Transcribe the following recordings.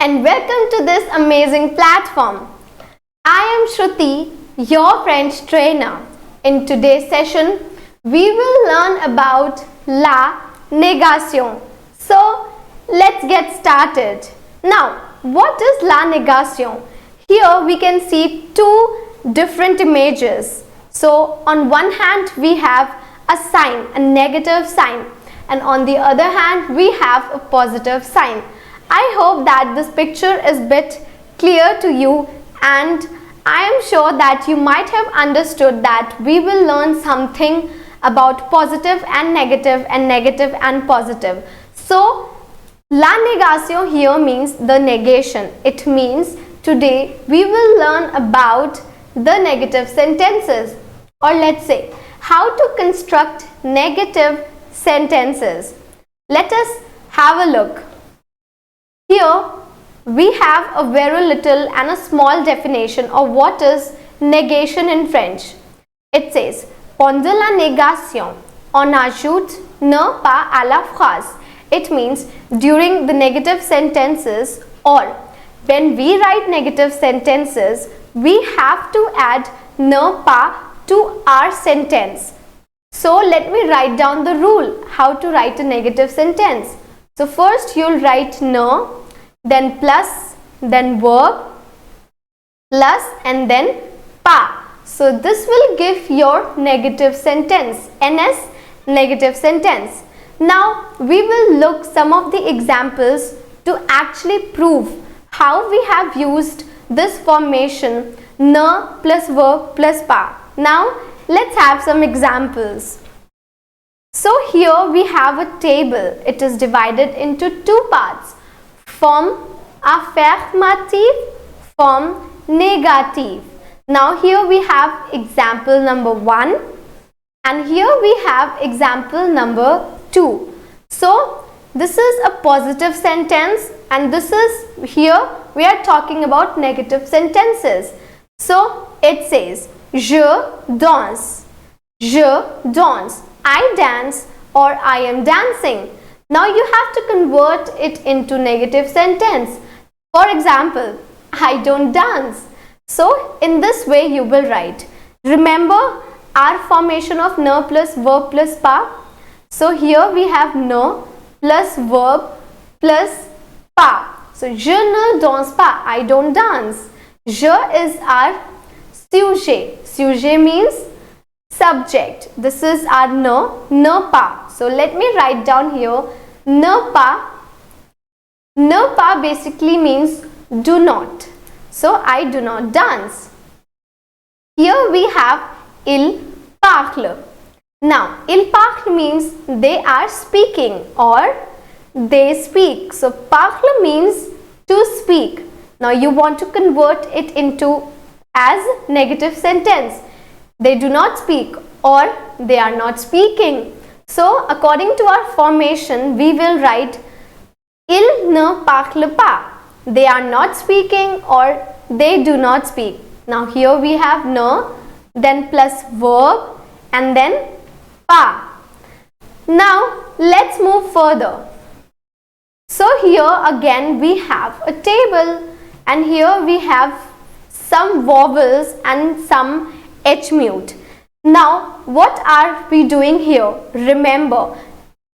and welcome to this amazing platform. I am Shruti, your French trainer. In today's session, we will learn about la négation. So, let's get started. Now, what is la négation? Here we can see two different images. So, on one hand, we have a sign, a negative sign, and on the other hand, we have a positive sign. I hope that this picture is a bit clear to you, and I am sure that you might have understood that we will learn something about positive and negative and positive. So, la négation here means the negation. It means today we will learn about the negative sentences, or let's say how to construct negative sentences. Let us have a look. Here we have a very little and a small definition of what is negation in French. It says, pendant la négation, on ajoute ne pas à la phrase. It means during the negative sentences, or when we write negative sentences, we have to add ne pas to our sentence. So let me write down the rule how to write a negative sentence. So first you'll write ne, then plus, then verb, plus, and then pas. So this will give your negative sentence, NS, negative sentence. Now we will look some of the examples to actually prove how we have used this formation ne plus verb plus pas. Now let's have some examples. So here we have a table. It is divided into two parts, form affirmative, form negative. Now here we have example number 1 and here we have example number 2. So this is a positive sentence and this is, here we are talking about negative sentences. So it says je danse, I dance, or I am dancing. Now you have to convert it into negative sentence. For example, I don't dance. So in this way you will write. Remember our formation of ne plus verb plus pas. So here we have ne plus verb plus pas. So je ne danse pas, I don't dance. Je is our sujet. Sujet means subject. This is our ne pas. So let me write down here ne pas. Ne pas basically means do not. So I do not dance. Here we have il parle. Now il parle means they are speaking or they speak. So parle means to speak. Now you want to convert it into as negative sentence. They do not speak or they are not speaking. So according to our formation, we will write ils ne parlent pas. They are not speaking or they do not speak. Now here we have ne, then plus verb and then pas. Now let's move further. So here again we have a table and here we have some vowels and some H mute. Now what are we doing here? Remember,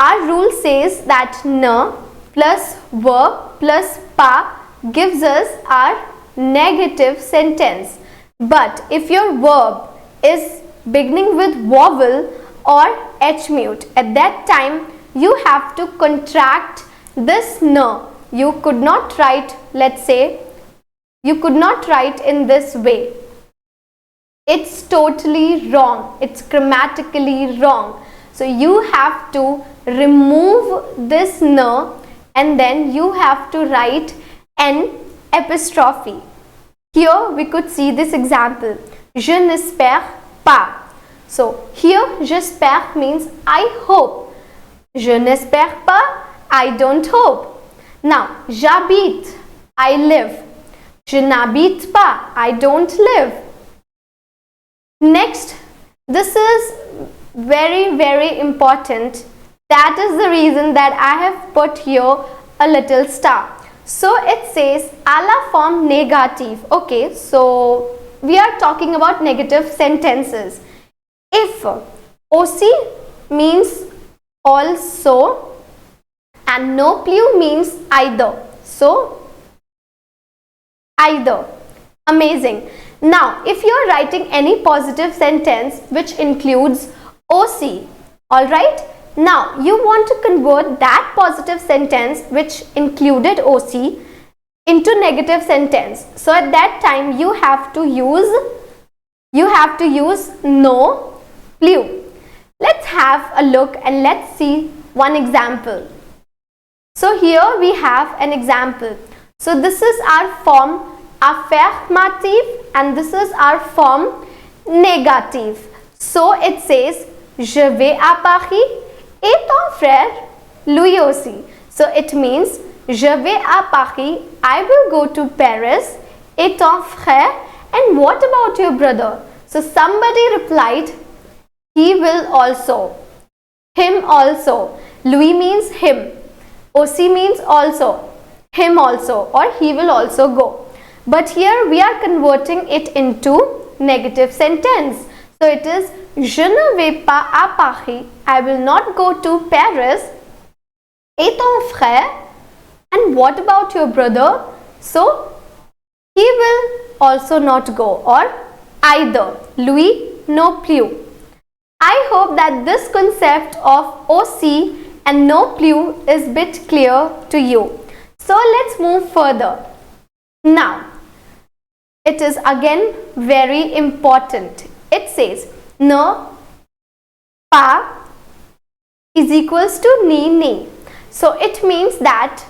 our rule says that ne plus verb plus pas gives us our negative sentence. But if your verb is beginning with vowel or H mute, at that time you have to contract this ne. You could not write, let's say, you could not write in this way. It's totally wrong. It's grammatically wrong. So you have to remove this ne and then you have to write an apostrophe. Here we could see this example. Je n'espère pas. So here j'espère means I hope. Je n'espère pas, I don't hope. Now j'habite, I live. Je n'habite pas, I don't live. Next, this is very important. That is the reason that I have put here a little star. So it says à la forme négative. Okay, so we are talking about negative sentences. If aussi means also and non plus means either. So either. Amazing. Now, if you are writing any positive sentence which includes OC, alright? Now, you want to convert that positive sentence which included OC into negative sentence. So, at that time, you have to use no plus. Let's have a look and let's see one example. So, here we have an example. So, this is our form affirmative and this is our form négative. So, it says je vais à Paris et ton frère lui aussi. So, it means je vais à Paris, I will go to Paris, et ton frère, and what about your brother? So, somebody replied, he will also, him also. Lui means him, aussi means also, him also, or he will also go. But here we are converting it into negative sentence. So it is je ne vais pas à Paris, I will not go to Paris, et ton frère, and what about your brother? So he will also not go, or either, lui non plus. I hope that this concept of OC and non plus is a bit clear to you. So let's move further. Now, it is again very important. It says ne pas is equals to ni. So it means that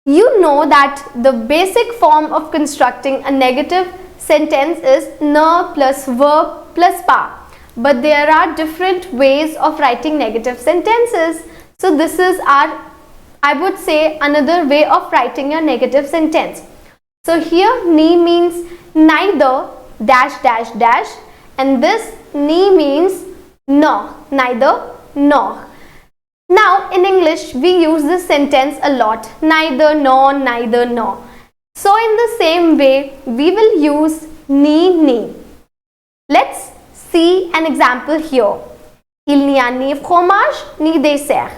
you know that the basic form of constructing a negative sentence is ne plus verb plus pas. But there are different ways of writing negative sentences. So this is our, I would say, another way of writing a negative sentence. So here ni means neither dash dash dash and this ni means no, neither nor. Now in English we use this sentence a lot, neither nor, neither nor. So in the same way we will use ni. Let's see an example here. Il n'y a ni fromage ni dessert.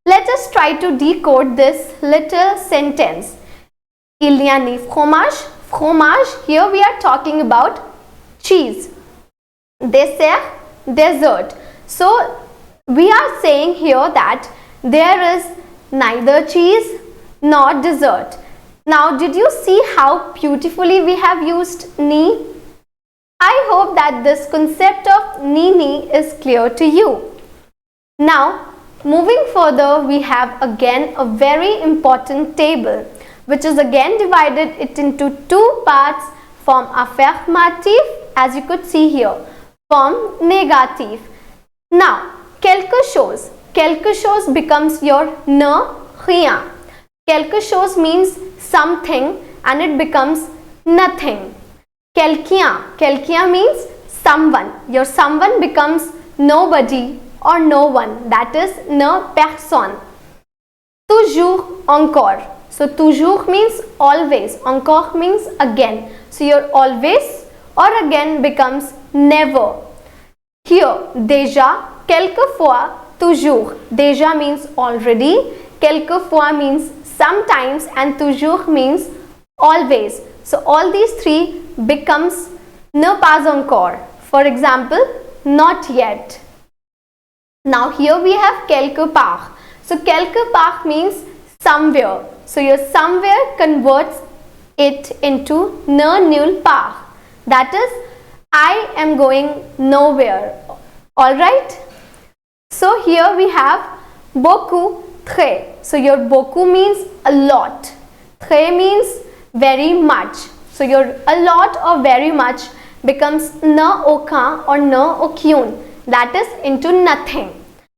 Let us try to decode this little sentence. Il n'y a ni fromage. Fromage, here we are talking about cheese. Dessert, dessert. So we are saying here that there is neither cheese nor dessert. Now did you see how beautifully we have used ni? I hope that this concept of ni is clear to you. Now moving further, we have again a very important table, which is again divided it into two parts, form affirmative as you could see here, form négative. Now quelque chose becomes your ne rien. Quelque chose means something and it becomes nothing. Quelqu'un means someone. Your someone becomes nobody or no one, that is ne personne. Toujours, encore. So toujours means always, encore means again. So your always or again becomes never. Here déjà, quelquefois, toujours. Déjà means already, quelquefois means sometimes and toujours means always. So all these three becomes ne pas encore. For example, not yet. Now here we have quelque part. So quelque part means somewhere. So your somewhere converts it into ne nulle part. That is, I am going nowhere. Alright. So here we have beaucoup, très. So your beaucoup means a lot. Très means very much. So your a lot or very much becomes ne aucun or ne aucune. That is into nothing.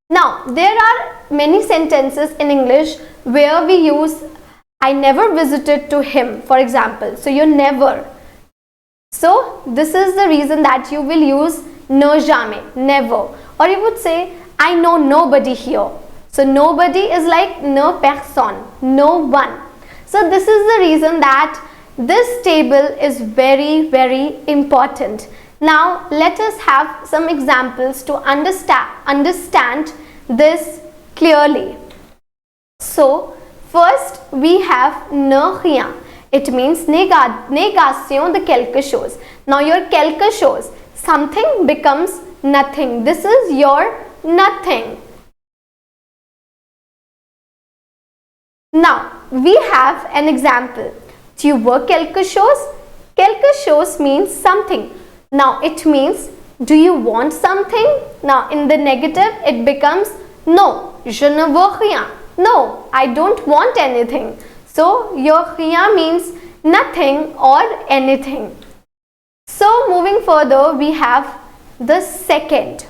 Now there are many sentences in English where we use I never visited to him, for example. So you never. So this is the reason that you will use ne jamais, never. Or you would say I know nobody here. So nobody is like ne personne, no one. So So this is the reason that this table is very, very important. Now let us have some examples to understand this clearly. So first we have ne rien. It means négation de quelque chose. Now your quelque chose, something becomes nothing. This is your nothing. Now we have an example. Tu veux quelque chose? Quelque chose means something. Now it means, do you want something? Now in the negative it becomes no, je ne veux rien. No, I don't want anything. So your rien means nothing or anything. So moving further, we have the second,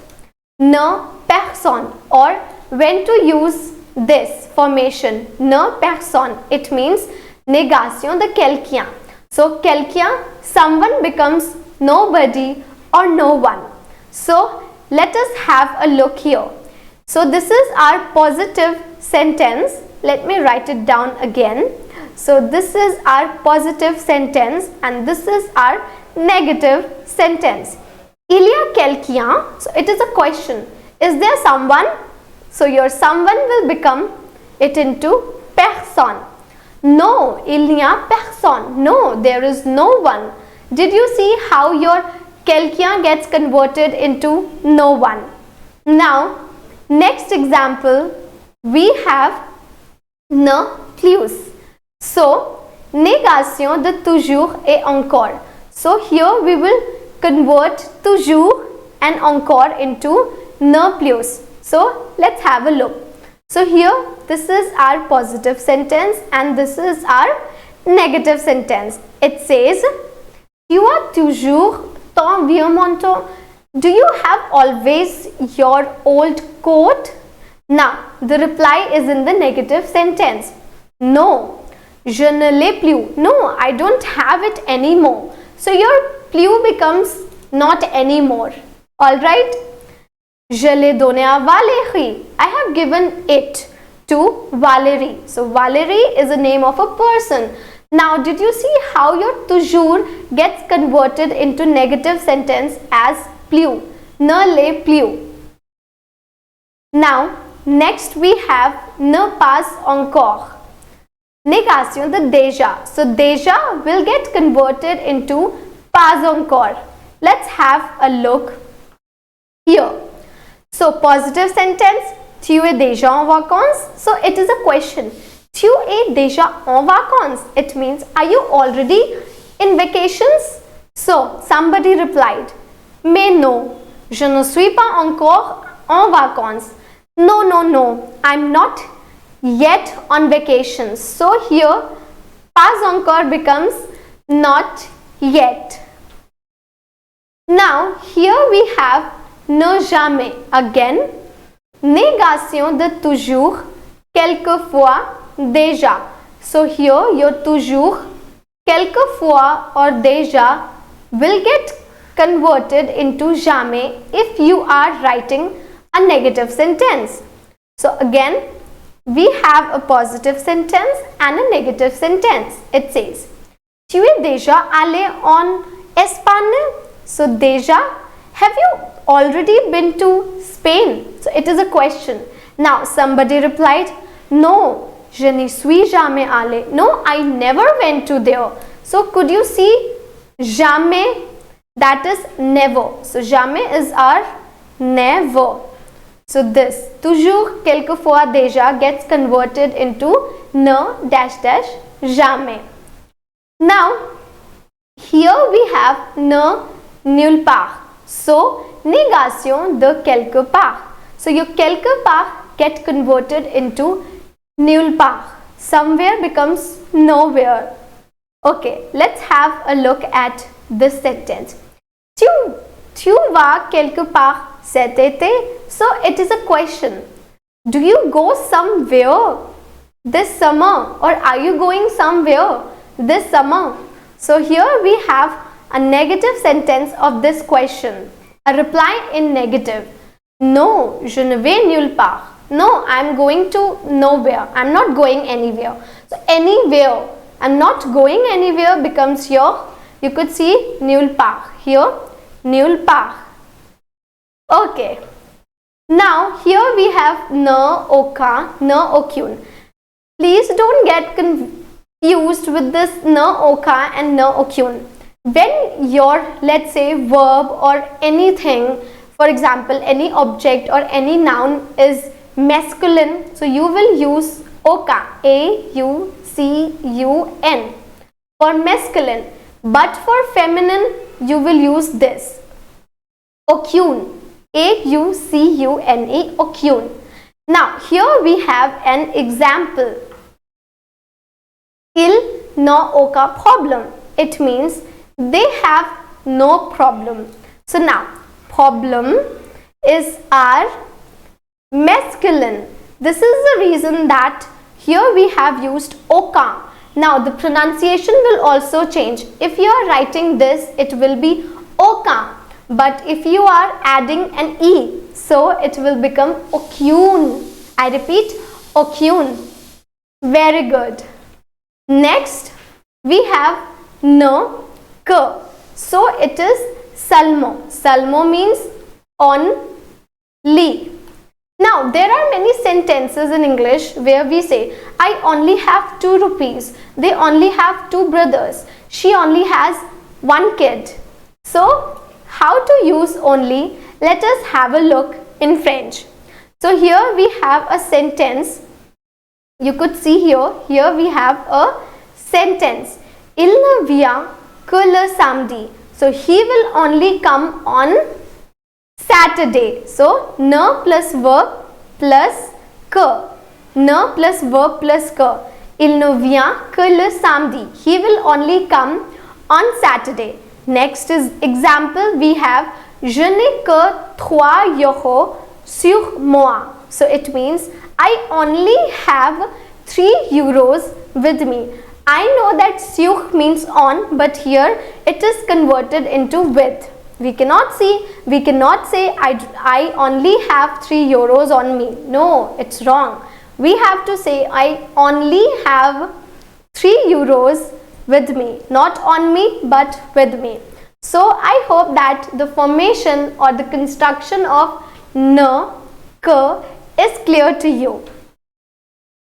ne personne, or when to use this formation, ne personne. It means négation de quelqu'un. So quelqu'un, someone becomes nobody or no one. So let us have a look here. So this is our positive sentence. Let me write it down again. So this is our positive sentence and this is our negative sentence. Il y a quelqu'un, so it is a question. Is there someone? So your someone will become it into personne. No, il n'y a personne. No, there is no one. Did you see how your quelqu'un gets converted into no one? Now, next example, we have ne plus. So, négation de toujours et encore. So, here we will convert toujours and encore into ne plus. So, let's have a look. So, here this is our positive sentence and this is our negative sentence. It says, tu as toujours ton vieux manteau. Do you have always your old coat? Now, the reply is in the negative sentence. No, je ne l'ai plus. No, I don't have it anymore. So, your plus becomes not anymore. Alright? Je l'ai donné à Valérie. I have given it to Valerie. So, Valerie is a name of a person. Now, did you see how your toujours gets converted into negative sentence as plus? Ne l'ai plus. Now, next we have ne pas encore. Négation de déjà. So, déjà will get converted into pas encore. Let's have a look here. So, positive sentence, tu es déjà en vacances. So, it is a question. Tu es déjà en vacances. It means, are you already in vacations? So, somebody replied, mais non, je ne suis pas encore en vacances. No, no, no, I'm not yet on vacations. So, here, pas encore becomes not yet. Now, here we have ne jamais. Again, négation de toujours, quelquefois, déjà. So here your toujours, quelquefois or déjà will get converted into jamais if you are writing a negative sentence. So again, we have a positive sentence and a negative sentence. It says, tu es déjà allé en Espagne? So déjà, have you already been to Spain? So it is a question. Now somebody replied, no, je n'y suis jamais allé. No, I never went to there. So could you see jamais? That is never. So jamais is our never. So this toujours, quelquefois, déjà gets converted into ne dash dash jamais. Now here we have ne nulle part. So négation de quelque part. So your quelque part get converted into nulle part. Somewhere becomes nowhere. Okay, let's have a look at this sentence. Tu vas quelque part cet été? So it is a question. Do you go somewhere this summer, or are you going somewhere this summer? So here we have a negative sentence of this question. A reply in negative. No, je ne vais nulle part. No, I'm going to nowhere. I'm not going anywhere. So anywhere, I'm not going anywhere becomes your, you could see nulle part. Here, nulle part. Okay. Now here we have ne, aucun, ne, aucune. Please don't get confused with this ne, aucun and ne, aucune. When your, let's say, verb or anything, for example, any object or any noun is masculine, so you will use aucun, A-U-C-U-N for masculine. But for feminine, you will use this, aucune, A-U-C-U-N-E, aucune. Now, here we have an example. Ils n'ont aucun problème. It means they have no problem. So now, problem is our masculine. This is the reason that here we have used aucun. Now, the pronunciation will also change. If you are writing this, it will be aucun. But if you are adding an E, so it will become aucune. I repeat, aucune. Very good. Next, we have ne, que. So it is seulement. Seulement means only. Now, there are many sentences in English where we say, I only have 2 rupees. They only have 2 brothers. She only has 1 kid. So, how to use only? Let us have a look in French. So, here we have a sentence. You could see here we have a sentence. Il ne vient que le samedi. So, he will only come on Saturday. So, ne plus verb plus que. Ne plus verb plus que. Il ne vient que le samedi. He will only come on Saturday. Next is example. We have je n'ai que 3 euros sur moi. So, it means I only have 3 euros with me. I know that sur means on, but here it is converted into with. We cannot say I only have 3 euros on me. No, it's wrong. We have to say I only have 3 euros with me. Not on me, but with me. So, I hope that the formation or the construction of ne, que is clear to you.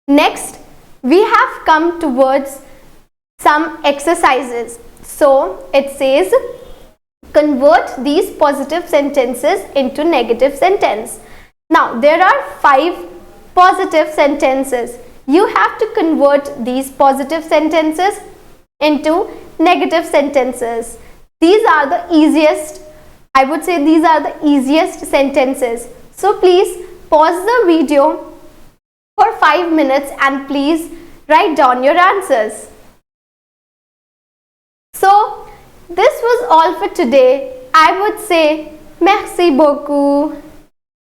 Next, we have come towards some exercises. So, it says, convert these positive sentences into negative sentence. Now, there are 5 positive sentences. You have to convert these positive sentences into negative sentences. These are the easiest, I would say these are the easiest sentences. So, please pause the video for 5 minutes and please write down your answers. So, this was all for today. I would say merci beaucoup.